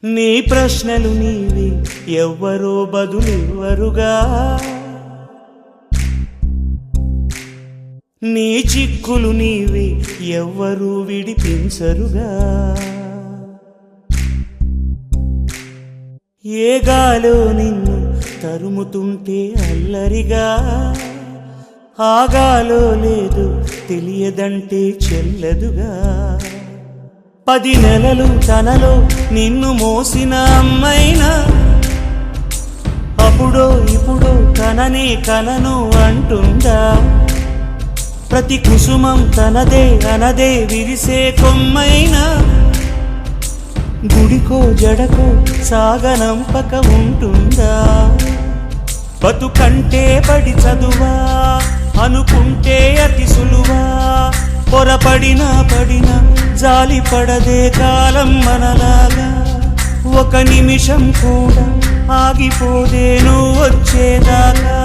నీ ప్రశ్నలు నీవి ఎవ్వరో బదులివ్వరుగా, నీ చిక్కులు నీవి ఎవ్వరూ విడిపించరుగా. ఏ గాలో నిన్ను తరుముతుంటే అల్లరిగా, ఆగాలో లేదు తెలియదంటే చెల్లదుగా. 10 నెలలు తనలో నిన్ను మోసిన అమ్మైనా అప్పుడో ఇప్పుడో కననే కనను అంటుందా. ప్రతి కుసుమం తనదే అనదే విరిసే కొమ్మైనా గుడికో జడకో సాగనంపక ఉంటుందా. బతుకంటే పడి చదువా అనుకుంటే అతి సులువా, పొరపడినా పడినా జాలి పడదే కాలం మనలాగా. ఒక నిమిషం కూడా ఆగిపోదే నువ్వు వచ్చేదాకా.